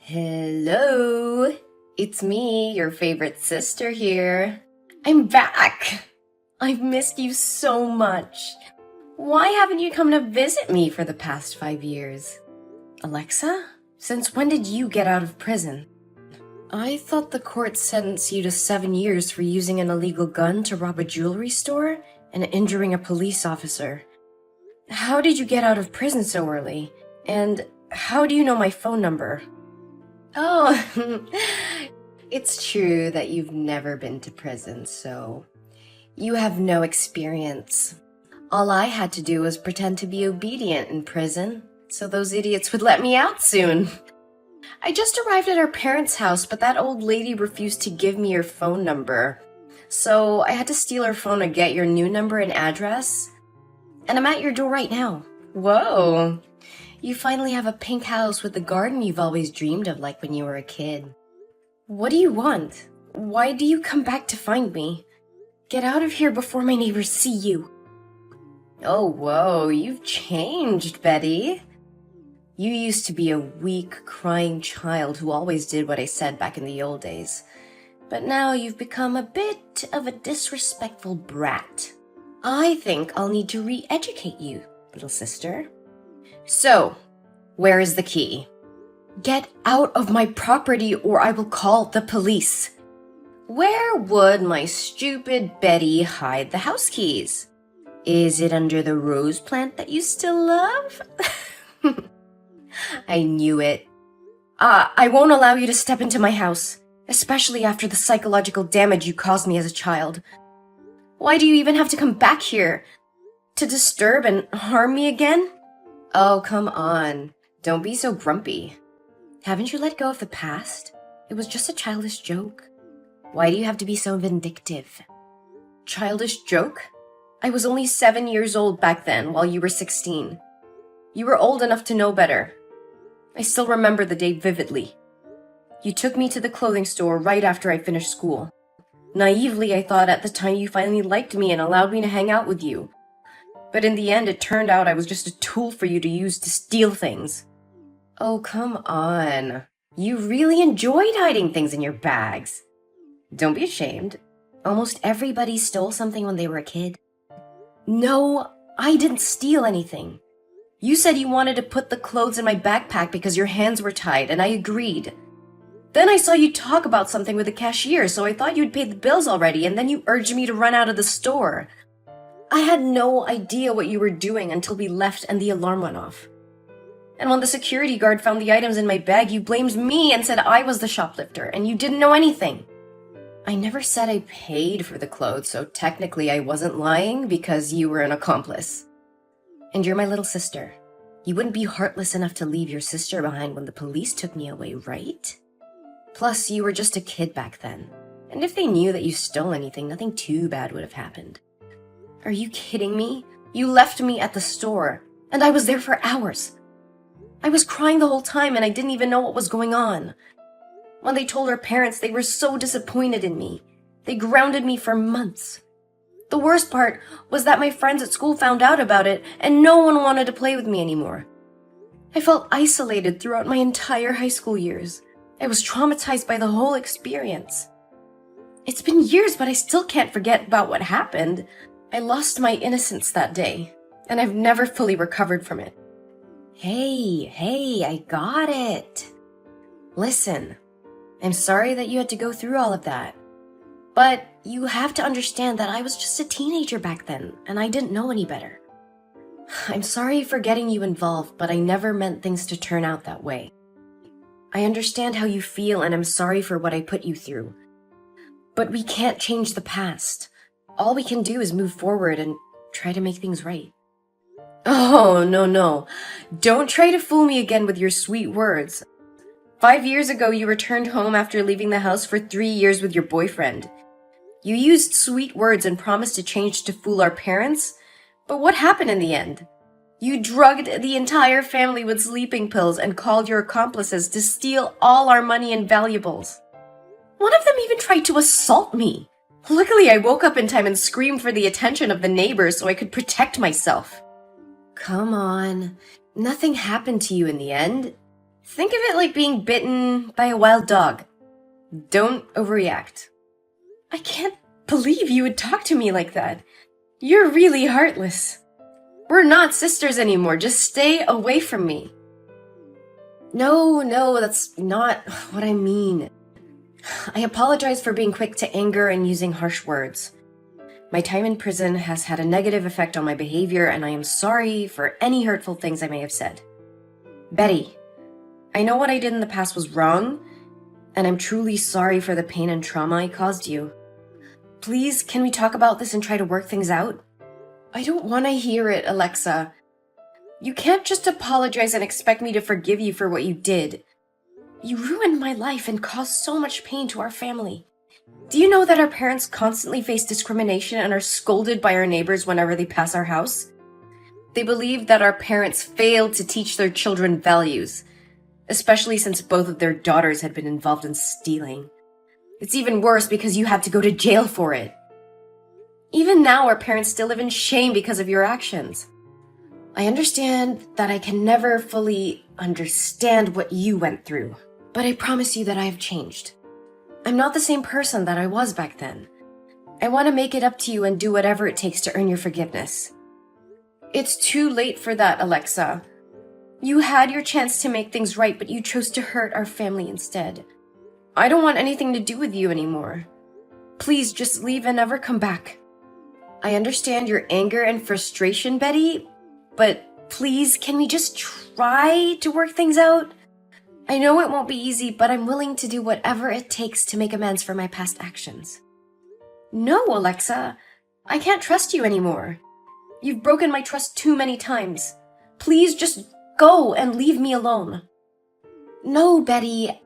Hello, it's me, your favorite sister here. I'm back. I've missed you so much. Why haven't you come to visit me for the past 5 years? Alexa, since when did you get out of prison? I thought the court sentenced you to 7 years for using an illegal gun to rob a jewelry store and injuring a police officer. How did you get out of prison so early? And how do you know my phone number? Oh, it's true that you've never been to prison, so you have no experience. All I had to do was pretend to be obedient in prison, so those idiots would let me out soon. I just arrived at our parents' house, but that old lady refused to give me your phone number. So I had to steal her phone to get your new number and address. And I'm at your door right now. Whoa. You finally have a pink house with the garden you've always dreamed of, like when you were a kid. What do you want? Why do you come back to find me? Get out of here before my neighbors see you. Oh, whoa, you've changed, Betty. You used to be a weak, crying child who always did what I said back in the old days. But now you've become a bit of a disrespectful brat. I think I'll need to re-educate you, little sister. So, where is the key? Get out of my property or I will call the police. Where would my stupid Betty hide the house keys? Is it under the rose plant that you still love? I knew it. I won't allow you to step into my house, especially after the psychological damage you caused me as a child. Why do you even have to come back here? To disturb and harm me again? Oh, come on. Don't be so grumpy. Haven't you let go of the past? It was just a childish joke. Why do you have to be so vindictive? Childish joke? I was only 7 years old back then, while you were 16. You were old enough to know better. I still remember the day vividly. You took me to the clothing store right after I finished school. Naively, I thought at the time you finally liked me and allowed me to hang out with you. But in the end, it turned out I was just a tool for you to use to steal things. Oh, come on. You really enjoyed hiding things in your bags. Don't be ashamed. Almost everybody stole something when they were a kid. No, I didn't steal anything. You said you wanted to put the clothes in my backpack because your hands were tied, and I agreed. Then I saw you talk about something with the cashier, so I thought you'd paid the bills already, and then you urged me to run out of the store. I had no idea what you were doing until we left and the alarm went off. And when the security guard found the items in my bag, you blamed me and said I was the shoplifter, and you didn't know anything. I never said I paid for the clothes, so technically I wasn't lying because you were an accomplice. And you're my little sister. You wouldn't be heartless enough to leave your sister behind when the police took me away, right? Plus, you were just a kid back then. And if they knew that you stole anything, nothing too bad would have happened. Are you kidding me? You left me at the store, and I was there for hours. I was crying the whole time, and I didn't even know what was going on. When they told our parents, they were so disappointed in me. They grounded me for months. The worst part was that my friends at school found out about it, and no one wanted to play with me anymore. I felt isolated throughout my entire high school years. I was traumatized by the whole experience. It's been years, but I still can't forget about what happened. I lost my innocence that day, and I've never fully recovered from it. Hey, I got it. Listen, I'm sorry that you had to go through all of that. But you have to understand that I was just a teenager back then, and I didn't know any better. I'm sorry for getting you involved, but I never meant things to turn out that way. I understand how you feel, and I'm sorry for what I put you through. But we can't change the past. All we can do is move forward and try to make things right. Oh, no. Don't try to fool me again with your sweet words. 5 years ago, you returned home after leaving the house for 3 years with your boyfriend. You used sweet words and promised to change to fool our parents, but what happened in the end? You drugged the entire family with sleeping pills and called your accomplices to steal all our money and valuables. One of them even tried to assault me. Luckily, I woke up in time and screamed for the attention of the neighbors so I could protect myself. Come on. Nothing happened to you in the end. Think of it like being bitten by a wild dog. Don't overreact. I can't believe you would talk to me like that. You're really heartless. We're not sisters anymore. Just stay away from me. No, that's not what I mean. I apologize for being quick to anger and using harsh words. My time in prison has had a negative effect on my behavior, and I am sorry for any hurtful things I may have said. Betty, I know what I did in the past was wrong, and I'm truly sorry for the pain and trauma I caused you. Please, can we talk about this and try to work things out? I don't want to hear it, Alexa. You can't just apologize and expect me to forgive you for what you did. You ruined my life and caused so much pain to our family. Do you know that our parents constantly face discrimination and are scolded by our neighbors whenever they pass our house? They believe that our parents failed to teach their children values, especially since both of their daughters had been involved in stealing. It's even worse because you had to go to jail for it. Even now, our parents still live in shame because of your actions. I understand that I can never fully understand what you went through, but I promise you that I have changed. I'm not the same person that I was back then. I want to make it up to you and do whatever it takes to earn your forgiveness. It's too late for that, Alexa. You had your chance to make things right, but you chose to hurt our family instead. I don't want anything to do with you anymore. Please just leave and never come back. I understand your anger and frustration, Betty, but please, can we just try to work things out? I know it won't be easy, but I'm willing to do whatever it takes to make amends for my past actions. No, Alexa, I can't trust you anymore. You've broken my trust too many times. Please just go and leave me alone. No, Betty.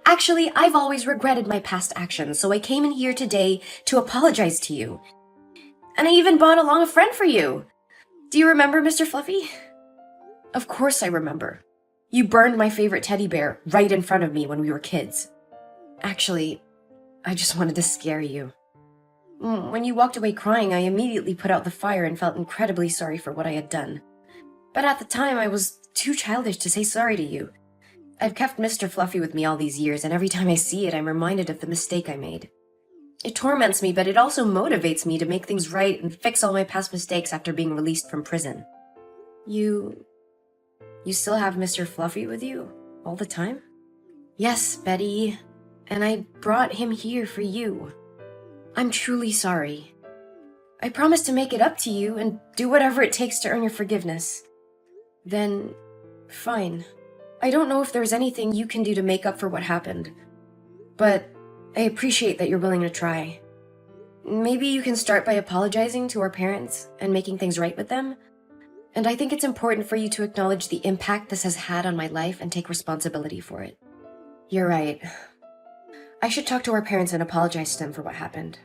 Actually, I've always regretted my past actions, so I came in here today to apologize to you. And I even brought along a friend for you. Do you remember, Mr. Fluffy? Of course I remember. You burned my favorite teddy bear right in front of me when we were kids. Actually, I just wanted to scare you. When you walked away crying, I immediately put out the fire and felt incredibly sorry for what I had done. But at the time, I was too childish to say sorry to you. I've kept Mr. Fluffy with me all these years, and every time I see it, I'm reminded of the mistake I made. It torments me, but it also motivates me to make things right and fix all my past mistakes after being released from prison. You still have Mr. Fluffy with you all the time? Yes, Betty, and I brought him here for you. I'm truly sorry. I promise to make it up to you and do whatever it takes to earn your forgiveness. Then, fine. I don't know if there's anything you can do to make up for what happened, but I appreciate that you're willing to try. Maybe you can start by apologizing to our parents and making things right with them. And I think it's important for you to acknowledge the impact this has had on my life and take responsibility for it. You're right. I should talk to our parents and apologize to them for what happened.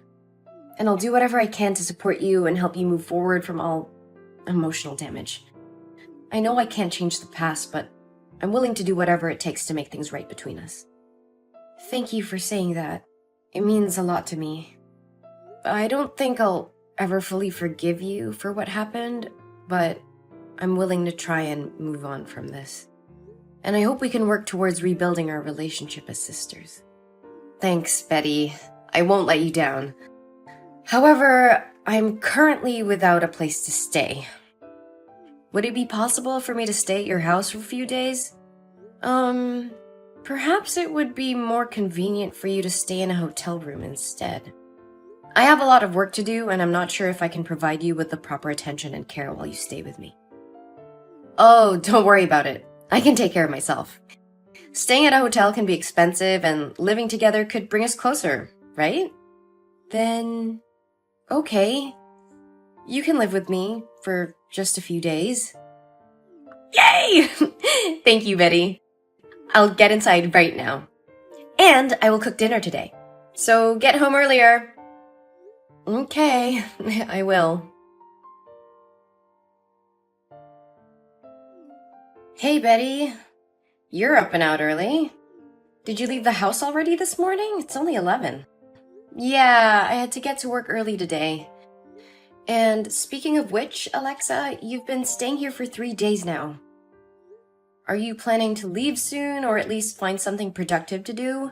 And I'll do whatever I can to support you and help you move forward from all emotional damage. I know I can't change the past, but I'm willing to do whatever it takes to make things right between us. Thank you for saying that. It means a lot to me. I don't think I'll ever fully forgive you for what happened, but I'm willing to try and move on from this. And I hope we can work towards rebuilding our relationship as sisters. Thanks, Betty. I won't let you down. However, I'm currently without a place to stay. Would it be possible for me to stay at your house for a few days? Perhaps it would be more convenient for you to stay in a hotel room instead. I have a lot of work to do, and I'm not sure if I can provide you with the proper attention and care while you stay with me. Oh, don't worry about it. I can take care of myself. Staying at a hotel can be expensive, and living together could bring us closer, right? Then, okay. You can live with me for just a few days. Yay! Thank you, Betty. I'll get inside right now. And I will cook dinner today. So get home earlier. Okay, I will. Hey, Betty. You're up and out early. Did you leave the house already this morning? It's only 11. Yeah, I had to get to work early today. And speaking of which, Alexa, you've been staying here for 3 days now. Are you planning to leave soon, or at least find something productive to do?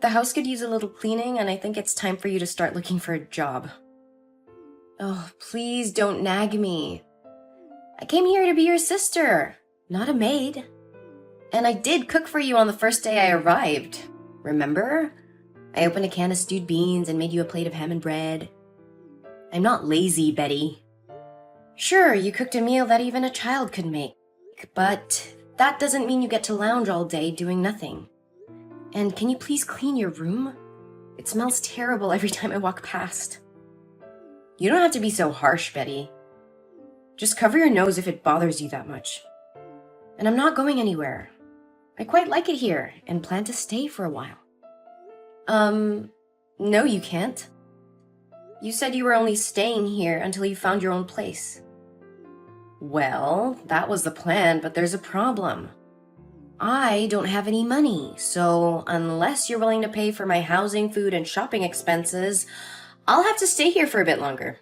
The house could use a little cleaning, and I think it's time for you to start looking for a job. Oh, please don't nag me. I came here to be your sister, not a maid. And I did cook for you on the first day I arrived. Remember? I opened a can of stewed beans and made you a plate of ham and bread. I'm not lazy, Betty. Sure, you cooked a meal that even a child could make, but that doesn't mean you get to lounge all day doing nothing. And can you please clean your room? It smells terrible every time I walk past. You don't have to be so harsh, Betty. Just cover your nose if it bothers you that much. And I'm not going anywhere. I quite like it here and plan to stay for a while. No, you can't. You said you were only staying here until you found your own place. Well, that was the plan, but there's a problem. I don't have any money, so unless you're willing to pay for my housing, food, and shopping expenses, I'll have to stay here for a bit longer.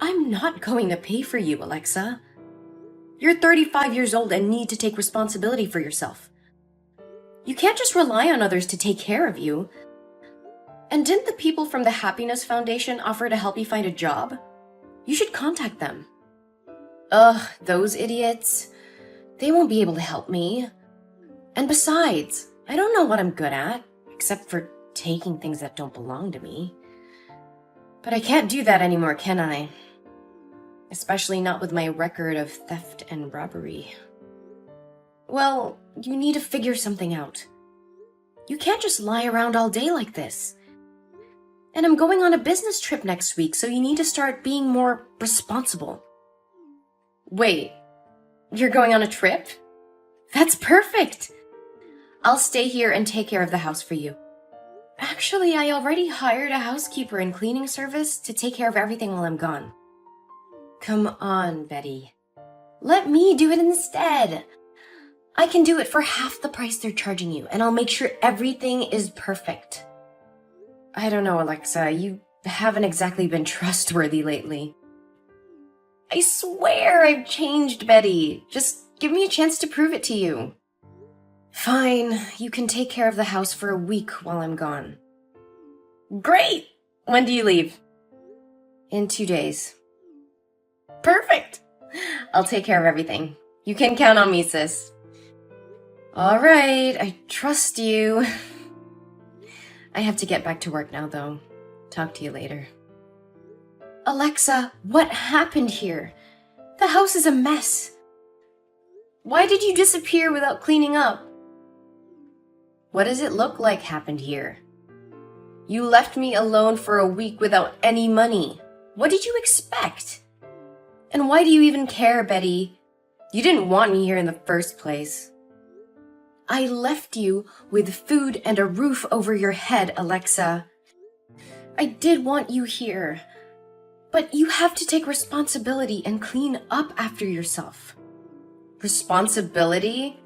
I'm not going to pay for you, Alexa. You're 35 years old and need to take responsibility for yourself. You can't just rely on others to take care of you. And didn't the people from the Happiness Foundation offer to help you find a job? You should contact them. Ugh, those idiots. They won't be able to help me. And besides, I don't know what I'm good at, except for taking things that don't belong to me. But I can't do that anymore, can I? Especially not with my record of theft and robbery. Well, you need to figure something out. You can't just lie around all day like this. And I'm going on a business trip next week, so you need to start being more responsible. Wait, you're going on a trip? That's perfect! I'll stay here and take care of the house for you. Actually, I already hired a housekeeper and cleaning service to take care of everything while I'm gone. Come on, Betty. Let me do it instead. I can do it for half the price they're charging you, and I'll make sure everything is perfect. I don't know, Alexa. You haven't exactly been trustworthy lately. I swear I've changed, Betty. Just give me a chance to prove it to you. Fine, you can take care of the house for a week while I'm gone. Great! When do you leave? In 2 days. Perfect! I'll take care of everything. You can count on me, sis. All right, I trust you. I have to get back to work now, though. Talk to you later. Alexa, what happened here? The house is a mess. Why did you disappear without cleaning up? What does it look like happened here? You left me alone for a week without any money. What did you expect? And why do you even care, Betty? You didn't want me here in the first place. I left you with food and a roof over your head, Alexa. I did want you here, but you have to take responsibility and clean up after yourself. Responsibility?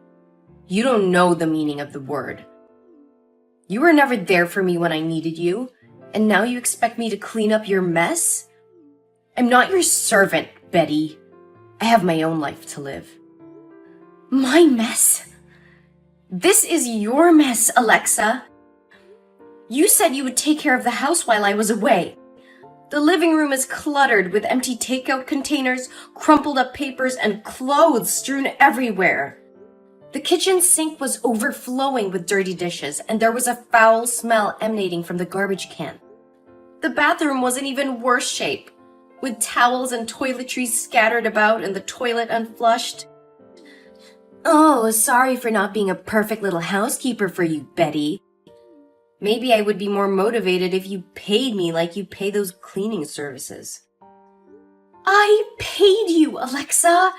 You don't know the meaning of the word. You were never there for me when I needed you, and now you expect me to clean up your mess? I'm not your servant, Betty. I have my own life to live. My mess? This is your mess, Alexa. You said you would take care of the house while I was away. The living room is cluttered with empty takeout containers, crumpled up papers, and clothes strewn everywhere. The kitchen sink was overflowing with dirty dishes, and there was a foul smell emanating from the garbage can. The bathroom was in even worse shape, with towels and toiletries scattered about and the toilet unflushed. Oh, sorry for not being a perfect little housekeeper for you, Betty. Maybe I would be more motivated if you paid me like you pay those cleaning services. I paid you, Alexa,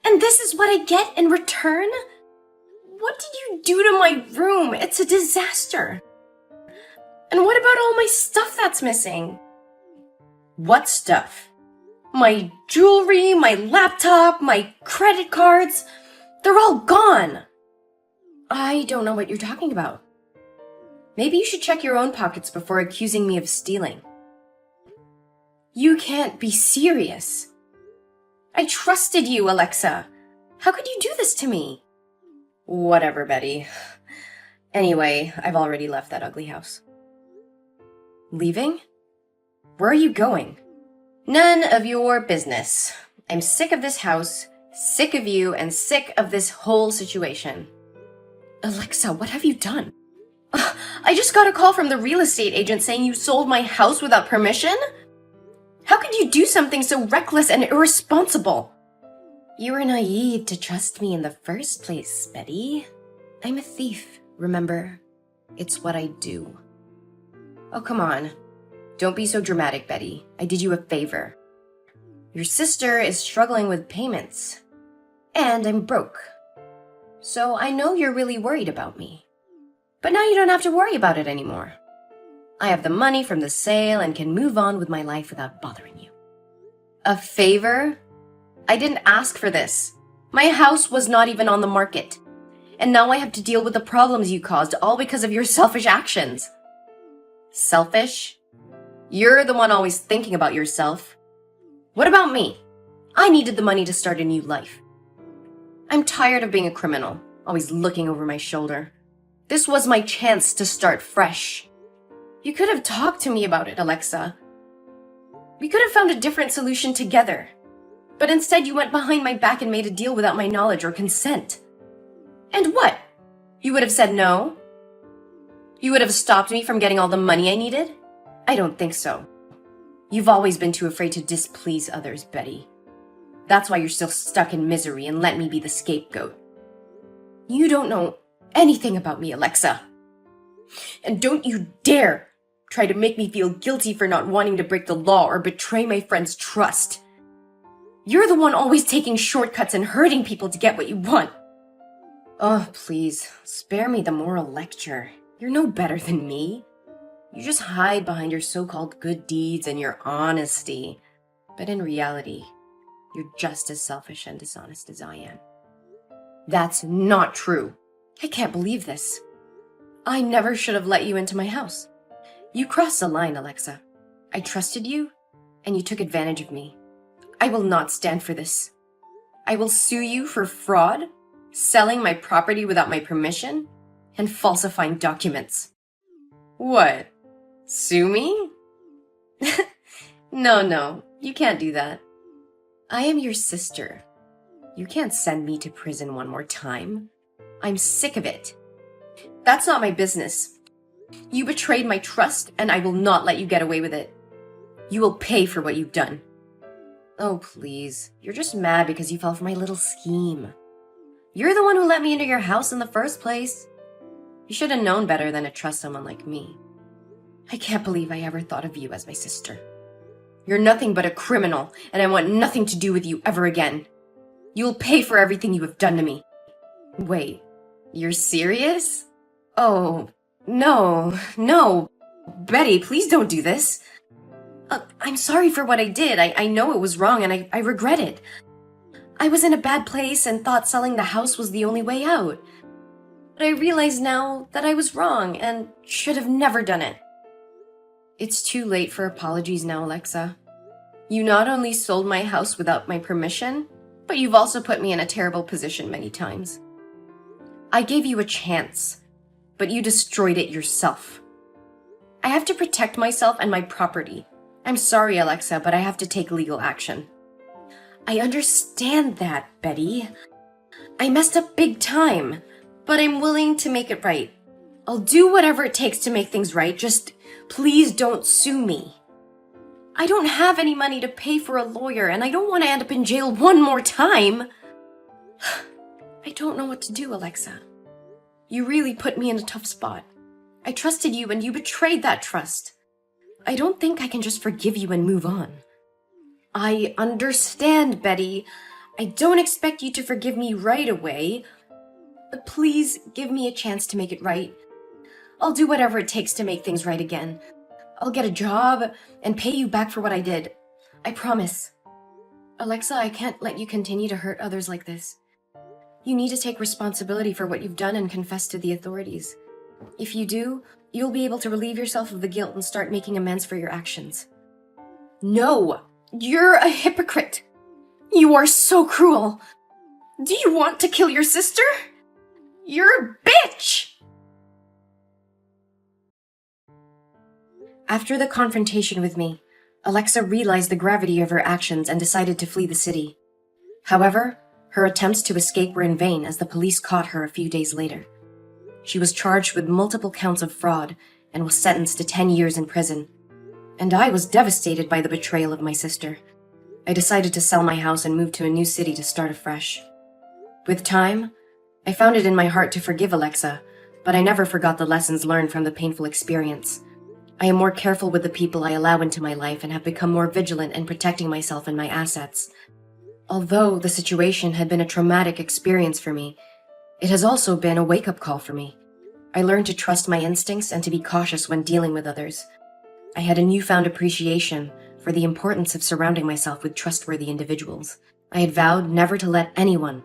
and this is what I get in return? What did you do to my room? It's a disaster. And what about all my stuff that's missing? What stuff? My jewelry, my laptop, my credit cards. They're all gone. I don't know what you're talking about. Maybe you should check your own pockets before accusing me of stealing. You can't be serious. I trusted you, Alexa. How could you do this to me? Whatever, Betty. Anyway, I've already left that ugly house. Leaving? Where are you going? None of your business. I'm sick of this house, sick of you, and sick of this whole situation. Alexa, what have you done? I just got a call from the real estate agent saying you sold my house without permission? How could you do something so reckless and irresponsible? You were naive to trust me in the first place, Betty. I'm a thief, remember? It's what I do. Oh, come on. Don't be so dramatic, Betty. I did you a favor. Your sister is struggling with payments. And I'm broke. So I know you're really worried about me. But now you don't have to worry about it anymore. I have the money from the sale and can move on with my life without bothering you. A favor? I didn't ask for this. My house was not even on the market. And now I have to deal with the problems you caused, all because of your selfish actions. Selfish? You're the one always thinking about yourself. What about me? I needed the money to start a new life. I'm tired of being a criminal, always looking over my shoulder. This was my chance to start fresh. You could have talked to me about it, Alexa. We could have found a different solution together. But instead you went behind my back and made a deal without my knowledge or consent. And what? You would have said no? You would have stopped me from getting all the money I needed? I don't think so. You've always been too afraid to displease others, Betty. That's why you're still stuck in misery and let me be the scapegoat. You don't know anything about me, Alexa. And don't you dare try to make me feel guilty for not wanting to break the law or betray my friend's trust. You're the one always taking shortcuts and hurting people to get what you want. Oh, please, spare me the moral lecture. You're no better than me. You just hide behind your so-called good deeds and your honesty. But in reality, you're just as selfish and dishonest as I am. That's not true. I can't believe this. I never should have let you into my house. You crossed the line, Alexa. I trusted you, and you took advantage of me. I will not stand for this. I will sue you for fraud, selling my property without my permission, and falsifying documents. What? Sue me? No, you can't do that. I am your sister. You can't send me to prison one more time. I'm sick of it. That's not my business. You betrayed my trust, and I will not let you get away with it. You will pay for what you've done. Oh, please. You're just mad because you fell for my little scheme. You're the one who let me into your house in the first place. You should have known better than to trust someone like me. I can't believe I ever thought of you as my sister. You're nothing but a criminal, and I want nothing to do with you ever again. You'll pay for everything you have done to me. Wait, you're serious? Oh, no. Betty, please don't do this. I'm sorry for what I did. I know it was wrong, and I regret it. I was in a bad place and thought selling the house was the only way out. But I realize now that I was wrong and should have never done it. It's too late for apologies now, Alexa. You not only sold my house without my permission, but you've also put me in a terrible position many times. I gave you a chance, but you destroyed it yourself. I have to protect myself and my property. I'm sorry, Alexa, but I have to take legal action. I understand that, Betty. I messed up big time, but I'm willing to make it right. I'll do whatever it takes to make things right, just please don't sue me. I don't have any money to pay for a lawyer, and I don't want to end up in jail one more time. I don't know what to do, Alexa. You really put me in a tough spot. I trusted you, and you betrayed that trust. I don't think I can just forgive you and move on. I understand, Betty. I don't expect you to forgive me right away. But please give me a chance to make it right. I'll do whatever it takes to make things right again. I'll get a job and pay you back for what I did. I promise. Alexa, I can't let you continue to hurt others like this. You need to take responsibility for what you've done and confess to the authorities. If you do, you'll be able to relieve yourself of the guilt and start making amends for your actions. No! You're a hypocrite! You are so cruel! Do you want to kill your sister? You're a bitch! After the confrontation with me, Alexa realized the gravity of her actions and decided to flee the city. However, her attempts to escape were in vain as the police caught her a few days later. She was charged with multiple counts of fraud and was sentenced to 10 years in prison. And I was devastated by the betrayal of my sister. I decided to sell my house and move to a new city to start afresh. With time, I found it in my heart to forgive Alexa, but I never forgot the lessons learned from the painful experience. I am more careful with the people I allow into my life and have become more vigilant in protecting myself and my assets. Although the situation had been a traumatic experience for me, it has also been a wake-up call for me. I learned to trust my instincts and to be cautious when dealing with others. I had a newfound appreciation for the importance of surrounding myself with trustworthy individuals. I had vowed never to let anyone